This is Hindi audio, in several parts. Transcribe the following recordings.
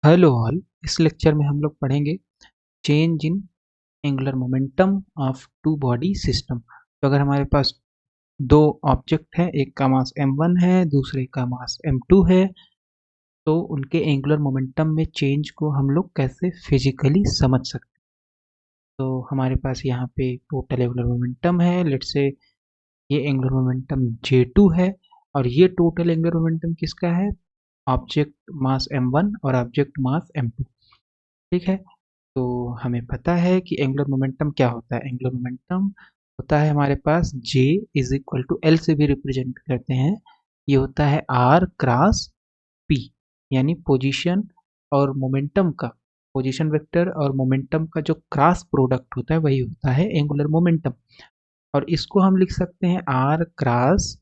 Hello all. इस लेक्चर में हम लोग पढ़ेंगे change in angular momentum of two body system. तो अगर हमारे पास दो ऑब्जेक्ट हैं, एक का मास m1 है, दूसरे का मास m2 है, तो उनके एंगुलर मोमेंटम में चेंज को हम लोग कैसे फिजिकली समझ सकते हैं। तो हमारे पास यहाँ पे टोटल एंगुलर मोमेंटम है, लेट्स से ये एंगुलर मोमेंटम J2 है और ये टोटल एंगुलर मोमेंटम किसका है? ऑब्जेक्ट मास m1 और ऑब्जेक्ट मास m2। ठीक है, तो हमें पता है कि एंगुलर मोमेंटम क्या होता है। एंगुलर मोमेंटम होता है हमारे पास J is equal to L से भी रिप्रेजेंट करते हैं, ये होता है R क्रॉस P, यानी पोजीशन और मोमेंटम का, पोजीशन वेक्टर और मोमेंटम का जो क्रॉस प्रोडक्ट होता है वही होता है एंगुलर मोमेंटम। और इसको हम लिख सकते हैं R क्रॉस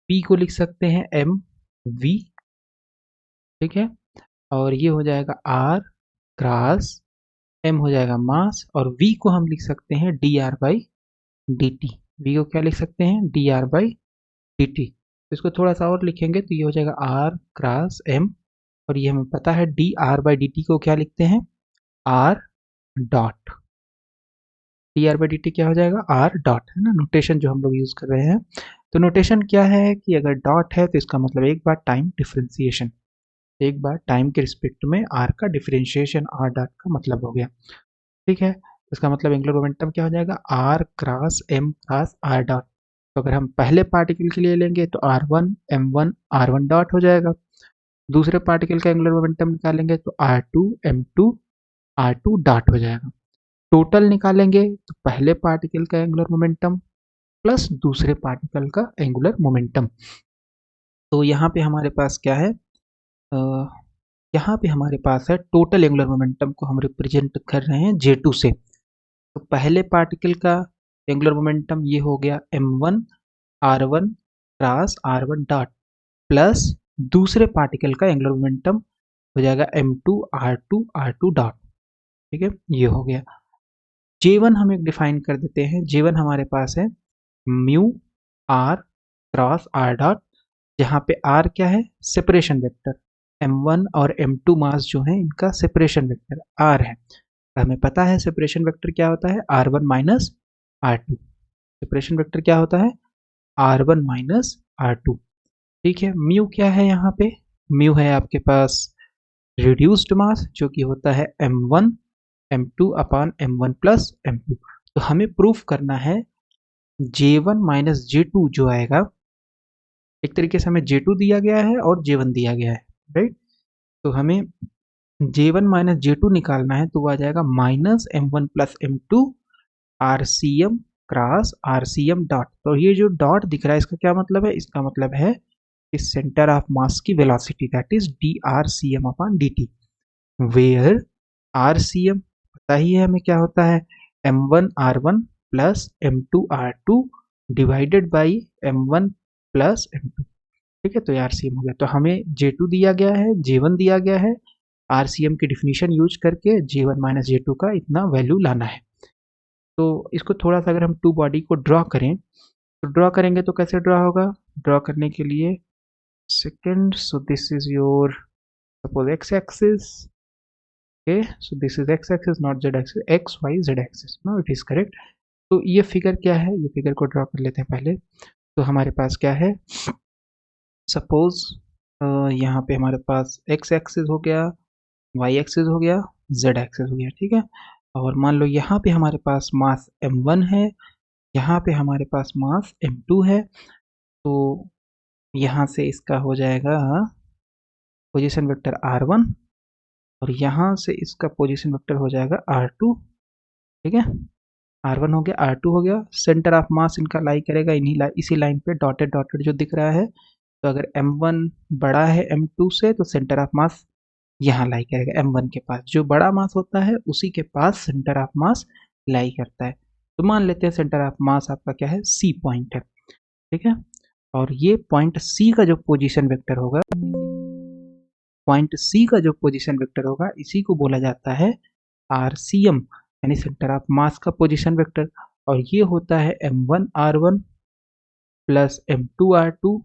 P को लिख सकते हैं mv। ठीक है, और ये हो जाएगा R क्रॉस m हो जाएगा मास, और v को हम लिख सकते हैं dr/dt। v को क्या लिख सकते हैं? dr/dt। तो इसको थोड़ा सा और लिखेंगे तो ये हो जाएगा r क्रॉस m, और ये हमें पता है dr/dt को क्या लिखते हैं? r dot. dr/dt क्या हो जाएगा? r डॉट, है ना नोटेशन जो हम लोग यूज कर रहे हैं। तो नोटेशन क्या है कि अगर डॉट है तो इसका मतलब एक बार टाइम डिफरेंशिएशन, एक बार टाइम के रिस्पेक्ट में r का डिफरेंशिएशन r डॉट का मतलब हो गया। ठीक है, इसका मतलब एंगुलर मोमेंटम क्या हो जाएगा? R cross M cross R dot. तो अगर हम पहले पार्टिकल के लिए लेंगे तो r1 m1 r1 डॉट हो जाएगा। दूसरे पार्टिकल का एंगुलर मोमेंटम निकालेंगे तो r2 m2 r2 डॉट हो जाएगा। टोटल निकालेंगे तो पहले पार्टिकल का एंगुलर मोमेंटम प्लस दूसरे पार्टिकल का एंगुलर मोमेंटम। तो यहाँ पे हमारे पास क्या है? यहाँ पे हमारे पास है टोटल एंगुलर मोमेंटम को हम रिप्रेजेंट कर रहे हैं J2 से। तो पहले पार्टिकल का एंगुलर मोमेंटम ये हो गया m1 r1 cross r1 dot, plus दूसरे पार्टिकल का एंगुलर मोमेंटम हो जाएगा m2 r2 r2 डॉट। ठीक है, ये हो गया। J1 हम एक डिफाइन कर देते हैं। J1 हमारे पास है mu r cross r dot, जहाँ पे r क्या है? Separation vector. m1 और m2 मास जो है इनका सेपरेशन वेक्टर r है। हमें पता है सेपरेशन वेक्टर क्या होता है? r1 minus r2। Separation vector क्या होता है? r1 minus r2। ठीक है, म्यू क्या है यहाँ पे? म्यू है आपके पास रिड्यूस्ड मास, जो कि होता है m1 m2 अपान m1 प्लस m2। तो हमें प्रूफ करना है J1 माइनस J2 जो आएगा, एक तरीके से हमें J2 दिया गया है और J1 दिया गया है, राइट। तो हमें J1 माइनस J2 निकालना है, तो वो आ जाएगा minus m1 plus m2 RCM cross RCM dot. तो ये जो डॉट दिख रहा है इसका क्या मतलब है? इसका मतलब है कि सेंटर ऑफ मास की velocity, that is DRCM upon DT, where RCM पता ही है हमें क्या होता है? m1 r1 plus m2 r2 divided by m1 plus m2। ठीक है, तो ये RCM हो गया। तो हमें J2 दिया गया है, J1 दिया गया है, RCM की डिफिनीशन यूज करके J1 माइनस J2 का इतना वैल्यू लाना है। तो इसको थोड़ा सा अगर हम टू बॉडी को ड्रॉ करें, तो ड्रॉ करेंगे तो कैसे ड्रॉ होगा? ड्रॉ करने के लिए second, so this is your suppose x axis. Okay, so this is x axis not z axis, x y z axis, no it is correct. तो ये फिगर क्या है? ये फिगर को ड्रॉ कर लेते हैं पहले। तो हमारे पास क्या है? सपोज यहाँ पे हमारे पास x एक्सिस हो गया, y एक्सिस हो गया, z एक्सिस हो गया। ठीक है, और मान लो यहाँ पे हमारे पास मास m1 है, यहाँ पे हमारे पास मास m2 है। तो यहाँ से इसका हो जाएगा पोजीशन वेक्टर r1, और यहाँ से इसका पोजीशन वेक्टर हो जाएगा r2। ठीक है, r1 हो गया, r2 हो गया। सेंटर ऑफ मास इनका लाई करेगा इसी लाइन पे, डॉटेड डॉटेड जो दिख रहा है। तो अगर m1 बड़ा है m2 से, तो सेंटर ऑफ मास यहाँ लाई करेगा m1 के पास। जो बड़ा मास होता है उसी के पास सेंटर ऑफ मास लाई करता है। तो मान लेते हैं सेंटर ऑफ मास आपका क्या है? C पॉइंट है। ठीक है, और ये पॉइंट C का जो पोजीशन वेक्टर होगा, पॉइंट C का जो पोजीशन वेक्टर होगा इसी को बोला जाता है RCM, यानी सेंटर ऑफ मास का पोजीशन वेक्टर। और ये होता है m1 r1 plus m2 r2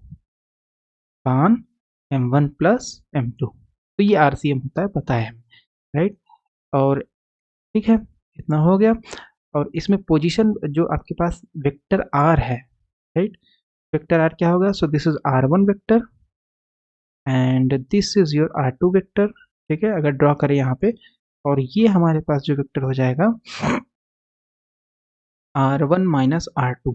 पान m1 प्लस m2। तो ये आरसीएम होता है, पता है हमें, राइट। और ठीक है, इतना हो गया। और इसमें पोजीशन जो आपके पास वेक्टर आर है, राइट, वेक्टर आर क्या होगा, सो this is r1 vector and this is your r2 vector, ठीक है, अगर ड्रॉ करें यहाँ पे। और ये हमारे पास जो वेक्टर हो जाएगा r1 माइनस r2,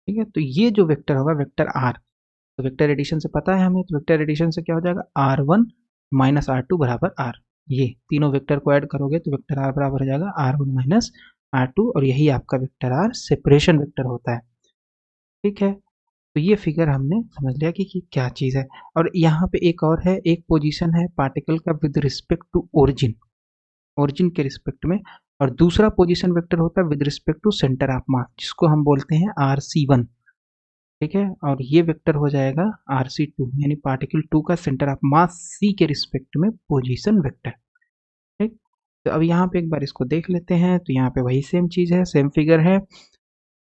ठीक है। तो ये जो वेक्टर होगा वेक्टर r, तो वेक्टर एडिशन से पता है हमें, तो वेक्टर एडिशन से क्या हो जाएगा, r1 माइनस r2 बराबर r। ये तीनों वेक्टर को ऐड करोगे तो वेक्टर r बराबर हो जाएगा r1 माइनस r2, और यही आपका वेक्टर r सेपरेशन वेक्टर होता है, ठीक है। तो ये फिगर हमने समझ लिया कि क्या चीज़ है। और यहाँ पे एक और है, एक पोजीशन है पार्टिकल का with respect to origin, origin के रिस्पेक्ट में, और दूसरा पोजीशन वेक्टर होता है with respect to centre of mass, जिसको हम बोलते हैं RC1, ठीक है। और ये वेक्टर हो जाएगा RC2, यानी पार्टिकल 2 का सेंटर ऑफ मास C के रिस्पेक्ट में पोजीशन वेक्टर, ठीक। तो अब यहाँ पे एक बार इसको देख लेते हैं, तो यहाँ पे वही सेम चीज़ है, सेम फिगर है।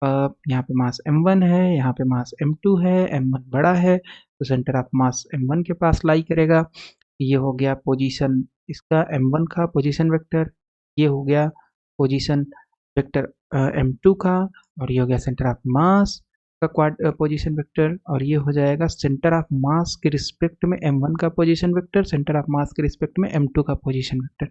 यहाँ पे मास m1 है, यहाँ पे मास m2 है, m1 बड़ा है तो सेंटर ऑफ मास m1 के पास लाई करेगा। ये हो गया पोजीशन इसका m1 का पोजीशन वेक्टर, ये हो गया पोजीशन वेक्टर m2 का, और ये हो गया सेंटर ऑफ मास का पोजीशन वेक्टर, और ये हो जाएगा सेंटर ऑफ मास के रिस्पेक्ट में m1 का position vector, centre of mass के रिस्पेक्ट में m2 का position vector.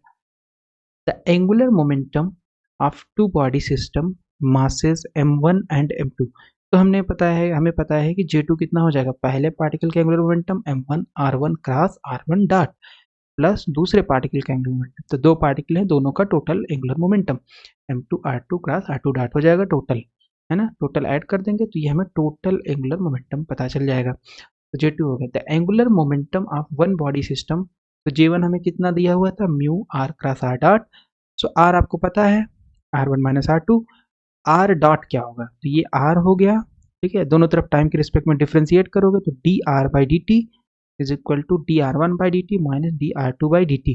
The angular momentum of two body system masses m1 and m2। तो हमें पता है कि J2 कितना हो जाएगा, पहले पार्टिकल का angular momentum m1 r1 cross r1 dot plus दूसरे पार्टिकल का एंगुलर मोमेंटम, तो दो पार्टिकल हैं, दोनों का total angular momentum m2 r2 cross r2 dot हो जाएगा टोटल, है ना, टोटल ऐड कर देंगे तो ये हमें टोटल एंगुलर मोमेंटम पता चल जाएगा। तो J2 हो गया the angular momentum of one body system. तो J1 हमें कितना दिया हुआ था, mu r cross r dot, so r आपको पता है r1 minus r2, r dot क्या होगा, तो ये r हो गया, ठीक है। दोनों तरफ टाइम के रिस्पेक्ट में डिफ्रेंशिएट करोगे तो dr by d t is equal to dr1 by d t minus dr2 by d t.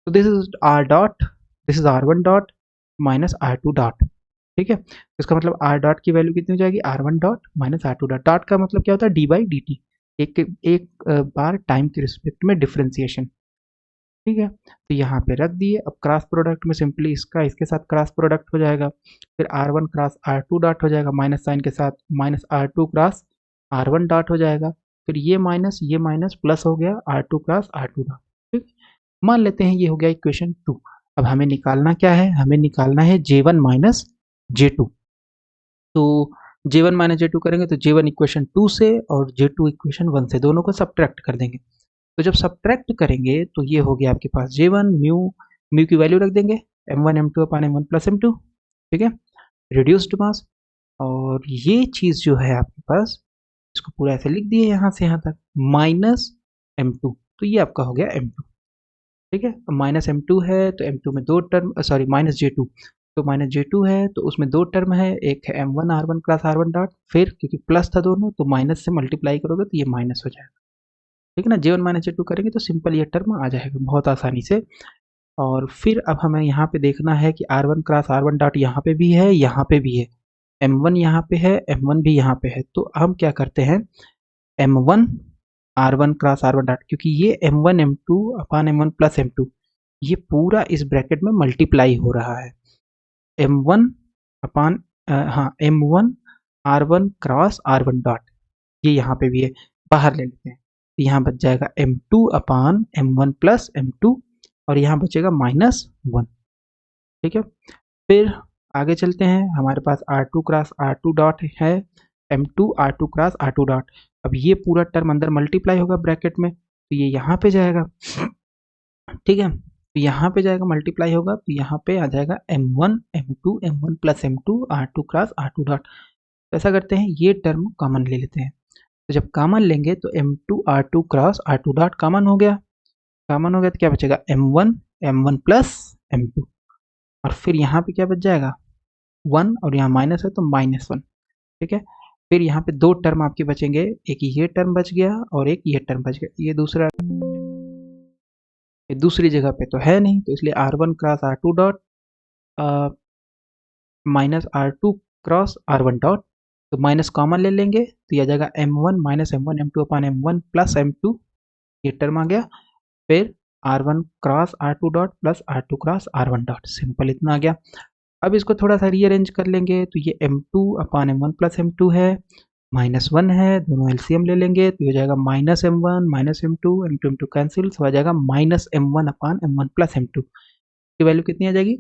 तो this is r dot, this is r1 dot minus r2 dot, ठीक है। इसका मतलब r डॉट की वैल्यू कितनी हो जाएगी, r1 dot minus r2 dot. Dot का मतलब क्या होता है, d बाई डी टी, एक बार टाइम के रिस्पेक्ट में डिफ्रेंसिएशन, ठीक है। तो यहाँ पे रख दिए। अब क्रॉस प्रोडक्ट में सिंपली इसका इसके साथ क्रॉस प्रोडक्ट हो जाएगा, फिर r1 क्रॉस r2 डॉट हो जाएगा माइनस साइन के साथ, minus r2 cross r1 dot हो जाएगा, फिर ये माइनस प्लस हो गया r2 क्रॉस r2 डॉट, ठीक। मान लेते हैं ये हो गया इक्वेशन 2। अब हमें निकालना क्या है, हमें निकालना है J1 माइनस J2। तो J1 माइनस J2 करेंगे तो J1 इक्वेशन 2 से और J2 इक्वेशन 1 से, दोनों को सब्ट्रैक्ट कर देंगे। तो जब सब्ट्रैक्ट करेंगे तो ये हो गया आपके पास J1 म्यू की वैल्यू रख देंगे m1 m2 अपान m1 प्लस m2, ठीक है, रिड्यूस्ड मास। और ये चीज़ जो है आपके पास, इसको पूरा ऐसे लिख दिए यहाँ से यहाँ तक, माइनस m2, तो ये आपका हो गया m2, ठीक है। माइनस m2 है तो m2 में दो टर्म, सॉरी माइनस J2, तो माइनस J2 है तो उसमें दो टर्म है, एक है m1 r1 plus r1 dot, फिर क्योंकि प्लस था दोनों तो माइनस से मल्टीप्लाई करोगे तो ये माइनस हो जाएगा, ठीक है ना। J1 माइनस J2 करेंगे तो सिंपल ये टर्म आ जाएगा बहुत आसानी से। और फिर अब हमें यहाँ पे देखना है कि r1 क्रॉस r1 डॉट यहाँ पे भी है, यहाँ पे भी है, m1 यहाँ पे है, m1 भी यहाँ पे है, तो हम क्या करते हैं, m1 r1 cross r1 dot, क्योंकि ये m1 m2 अपान m1 प्लस m2 ये पूरा इस ब्रैकेट में मल्टीप्लाई हो रहा है, m1 अपान हाँ m1 r1 cross r1 dot, ये यहाँ पे भी है, बाहर ले लेते हैं, तो यहाँ बच जाएगा m2 अपान m1 प्लस m2, और यहाँ बचेगा -1, ठीक है। फिर आगे चलते हैं, हमारे पास r2 क्रॉस r2 डॉट है, m2 r2 cross r2 dot. अब ये पूरा टर्म अंदर मल्टीप्लाई होगा ब्रैकेट में, तो ये यहाँ पे जाएगा, ठीक है, तो यहाँ पे जाएगा मल्टीप्लाई होगा, तो यहाँ पे आ जाएगा m1 m2 m1 plus m2 r2 cross r2 dot. ऐसा करते हैं, ये टर्म कॉमन ले लेते हैं, तो जब कॉमन लेंगे तो m2 r2 cross r2 dot common हो गया, कॉमन हो गया तो क्या बचेगा m1 m1 प्लस m2, और फिर यहाँ पे क्या बच जाएगा 1, और यहाँ माइनस है तो -1, ठीक है। फिर यहाँ पे दो टर्म आपके बचेंगे, एक ये टर्म बच गया और एक ये टर्म बच गया, ये दूसरी जगह पे तो है नहीं, तो इसलिए r1 cross r2 dot minus r2 cross r1 dot, तो माइनस कॉमन ले लेंगे तो यह आ जाएगा m1 माइनस m1 m2 अपान m1 प्लस m2, ये टर्म आ गया। फिर R1 cross R2 dot plus R2 cross R1 dot, simple इतना आ गया। अब इसको थोड़ा सा रीअरेंज कर लेंगे तो ये M2 अपान M1 प्लस M2 है, -1 है, दोनों एलसीएम ले लेंगे तो ये हो जाएगा -M1 -M2, M2 M2 cancel, हो जाएगा -M1 अपान M1 प्लस M2 की वैल्यू कितनी आ जाएगी,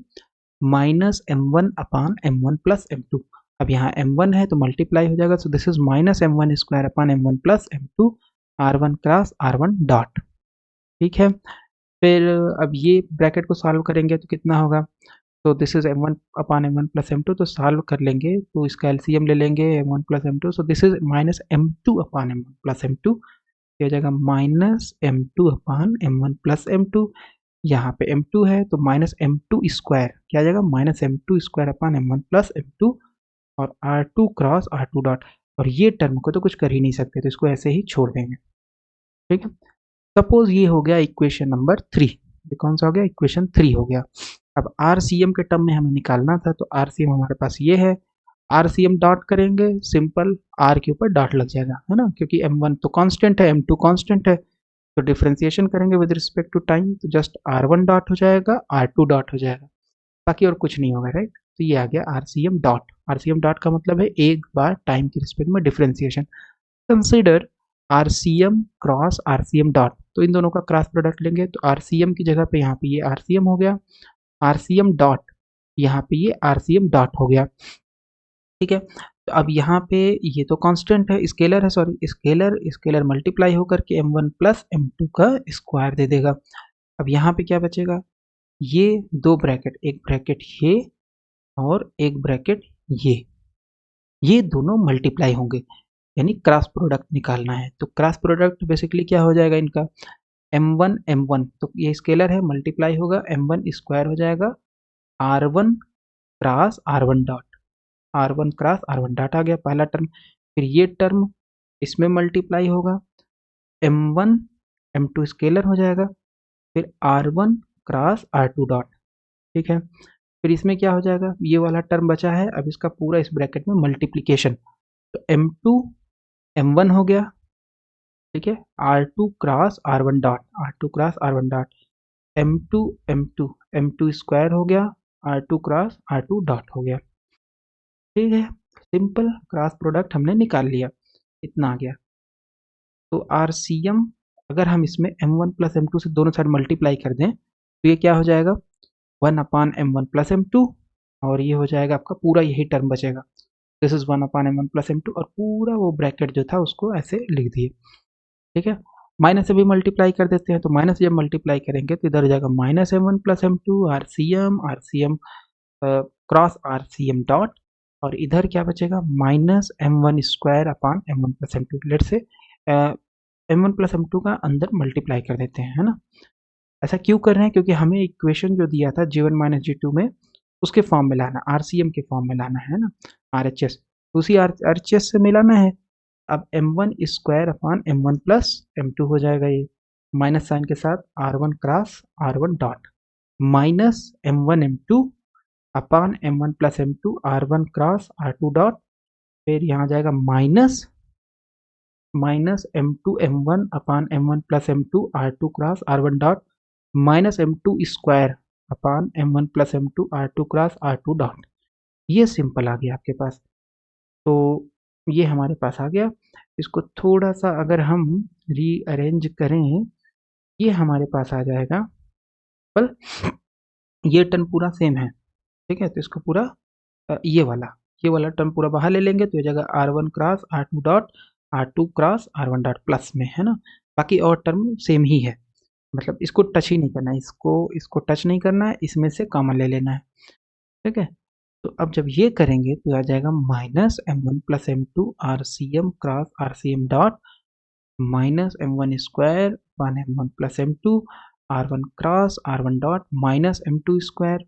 -M1 अपान M1 प्लस M2। अब यहाँ M1 है तो मल्टीप्लाई हो जाएगा, सो this is -M1 square upon M1 plus M2 R1 cross R1 dot. ठीक है, फिर अब ये ब्रैकेट को सॉल्व करेंगे तो कितना होगा, तो this is M1 upon M1 plus M2, तो सॉल्व कर लेंगे तो इसका एलसीएम ले लेंगे M1 plus M2, so this is -M2 upon M1 plus M2, ये हो जाएगा -M2 अपान M1 प्लस M2। यहाँ पे M2 है तो -M2 स्क्वायर क्या आ जाएगा, -M2 square upon M1 plus M2 और R2 क्रॉस R2 डॉट, और ये टर्म को तो कुछ कर ही नहीं सकते तो इसको ऐसे ही छोड़ देंगे। ठीक है, सपोज ये हो गया इक्वेशन नंबर 3, ये कौन सा हो गया, इक्वेशन 3 हो गया। अब आरसीएम के टर्म में हमें निकालना था तो आरसीएम हमारे पास ये है, आरसीएम डॉट करेंगे, सिंपल आर के ऊपर डॉट लग जाएगा, है ना, क्योंकि M1 तो कांस्टेंट है, M2 कांस्टेंट है, तो डिफरेंशिएशन करेंगे विद रिस्पेक्ट टू टाइम तो जस्ट R1 डॉट हो जाएगा, R2 डॉट हो जाएगा, बाकी और कुछ नहीं होगा, राइट। तो ये आ गया आरसीएम डॉट। आरसीएम डॉट का मतलब है एक बार टाइम के रिस्पेक्ट में differentiation. Consider RCM cross RCM dot, तो इन दोनों का क्रॉस प्रोडक्ट लेंगे तो आरसीएम की जगह पे यहाँ पे ये आरसीएम हो गया, आरसीएम डॉट यहाँ पे ये आरसीएम डॉट हो गया। ठीक है, तो अब यहाँ पे ये तो कांस्टेंट है, स्केलर है, सॉरी स्केलर, स्केलर मल्टीप्लाई होकर के M1 प्लस M2 का स्क्वायर दे देगा। अब यहाँ पे क्या बचेगा, ये दो ब्रैकेट, एक ब्रैकेट ये और एक ब्रैकेट ये दोनों मल्टीप्लाई होंगे, यानी क्रॉस प्रोडक्ट निकालना है। तो क्रॉस प्रोडक्ट बेसिकली क्या हो जाएगा इनका, M1 M1, तो ये स्केलर है, मल्टीप्लाई होगा, M1 स्क्वायर हो जाएगा R1 cross R1 dot, R1 cross R1 dot आ गया पहला टर्म। फिर ये टर्म इसमें मल्टीप्लाई होगा, M1 M2 स्केलर हो जाएगा, फिर R1 क्रॉस R2 डॉट। ठीक है, फिर इसमें क्या हो जाएगा, ये वाला टर्म बचा है, अब इसका पूरा इस ब्रैकेट में मल्टीप्लिकेशन, तो M2 M1 हो गया, ठीक है, R2 cross R1 dot, R2 cross R1 dot, M2 M2 M2 square हो गया, R2 क्रॉस R2 डॉट हो गया। ठीक है, सिंपल क्रॉस प्रोडक्ट हमने निकाल लिया, इतना आ गया। तो आरसीएम अगर हम इसमें M1 प्लस M2 से दोनों साइड मल्टीप्लाई कर दें तो ये क्या हो जाएगा, 1 अपान M1 प्लस M2, और ये हो जाएगा आपका पूरा यही टर्म बचेगा, this is 1 upon M1 plus M2, और पूरा वो ब्रैकेट जो था उसको ऐसे लिख दिए। ठीक है, माइनस से भी मल्टीप्लाई कर देते हैं, तो माइनस जब मल्टीप्लाई करेंगे तो इधर हो जाएगा -M1 plus M2 RCM cross RCM dot, और इधर क्या बचेगा, -M1 square upon M1 plus M2, late से M1 प्लस M2 का अंदर मल्टीप्लाई कर देते हैं, है ना। ऐसा क्यों कर रहे हैं, क्योंकि हमें इक्वेशन जो दिया था G1 माइनस G2 में उसके फॉर्म में लाना, आरसीएम के फॉर्म में लाना है ना, आरएचएस, उसी आरएचएस से मिलाना है। अब M1 square upon M1 plus M2 हो जाएगा, ये माइनस साइन के साथ R1 cross R1 dot, minus M1 M2 अपान M1 plus M2 R1 cross R2 dot, फिर यहाँ जाएगा माइनस M2 M1 अपान M1 plus M2 R2 cross R1 dot, minus M2 square upon M1 plus M2 R2 cross R2 dot. ये सिंपल आ गया आपके पास, तो ये हमारे पास आ गया। इसको थोड़ा सा अगर हम रीअरेंज करें, ये हमारे पास आ जाएगा, पर ये टर्म पूरा सेम है, ठीक है, तो इसको पूरा ये वाला टर्म पूरा बाहर ले लेंगे तो हो जाएगा R1 cross R2 dot, R2 cross R1 dot plus में, है ना, बाकी और टर्म सेम ही है, मतलब इसको टच ही नहीं करना है, इसको टच नहीं करना है, इसमें से कॉमन ले लेना है। ठीक है, तो अब जब ये करेंगे तो आ जाएगा -M1 plus M2 RCM cross RCM dot, -M1 square upon M1 plus M2 R1 cross R1 dot, -M2 square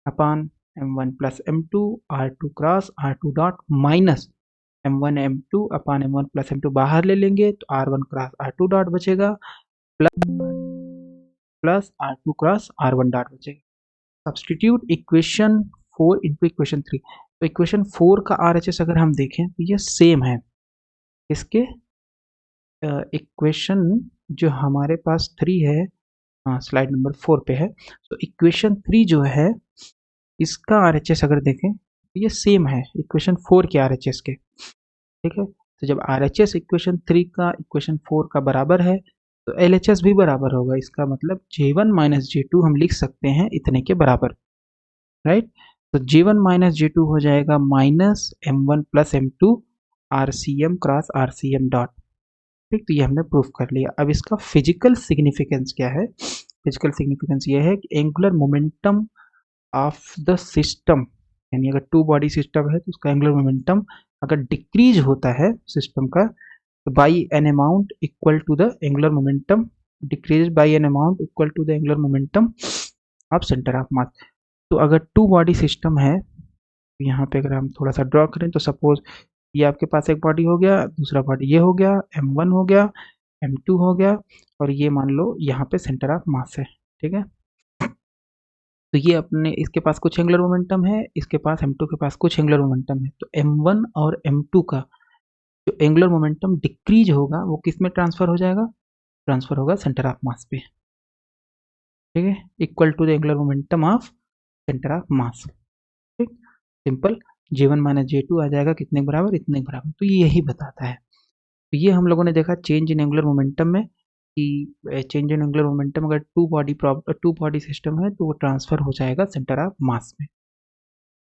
upon M1 plus M2 R2 cross R2 dot, minus M1 M2 अपान M1 प्लस M2 बाहर ले लेंगे तो R1 क्रॉस R2 डॉट बचेगा, plus R2 cross R1 dot बचेगा। सब्सटीट्यूट इक्वेशन 4 इंटू इक्वेशन 3, तो इक्वेशन 4 का RHS अगर हम देखें तो ये सेम है इसके इक्वेशन जो हमारे पास 3 है, स्लाइड नंबर 4 पे है। तो इक्वेशन 3 जो है इसका आरएचएस अगर देखें तो ये सेम है इक्वेशन 4 के आरएचएस के, ठीक है। तो जब आरएचएस इक्वेशन 3 का इक्वेशन 4 का बराबर है तो एलएचएस भी बराबर होगा। इसका मतलब J1 माइनस J2 हम लिख सकते हैं इतने के बराबर, राइट। तो J1 माइनस J2 हो जाएगा minus M1 plus M2 RCM cross RCM dot, ठीक। तो ये हमने प्रूफ कर लिया। अब इसका फिजिकल सिग्निफिकेंस क्या है? फिजिकल सिग्निफिकेंस ये है कि angular momentum of the system, यानी अगर टू बॉडी सिस्टम है तो उसका एंगुलर मोमेंटम अगर डिक्रीज होता है सिस्टम का तो by an amount equal to the angular momentum, decrease by an amount equal to the angular momentum of centre of mass. तो अगर टू बॉडी सिस्टम है, यहाँ पे अगर हम थोड़ा सा ड्रॉ करें तो सपोज ये आपके पास एक बॉडी हो गया, दूसरा बॉडी ये हो गया, M1 हो गया, M2 हो गया, और ये मान लो यहाँ पे सेंटर ऑफ मास है, ठीक है। तो ये अपने इसके पास कुछ एंगुलर मोमेंटम है, इसके पास M2 के पास कुछ एंगुलर मोमेंटम है। तो M1 और M2 का जो एंगुलर मोमेंटम डिक्रीज होगा वो किस में ट्रांसफर हो जाएगा? ट्रांसफर होगा सेंटर ऑफ मास पे, ठीक है, equal to the angular momentum of centre of mass, ठीक। सिंपल, J1 माइनस J2 आ जाएगा कितने बराबर? इतने बराबर। तो ये यही बताता है। तो ये हम लोगों ने देखा चेंज इन एंगुलर मोमेंटम में कि चेंज इन एंगुलर मोमेंटम अगर टू बॉडी सिस्टम है तो वो ट्रांसफर हो जाएगा सेंटर ऑफ मास में।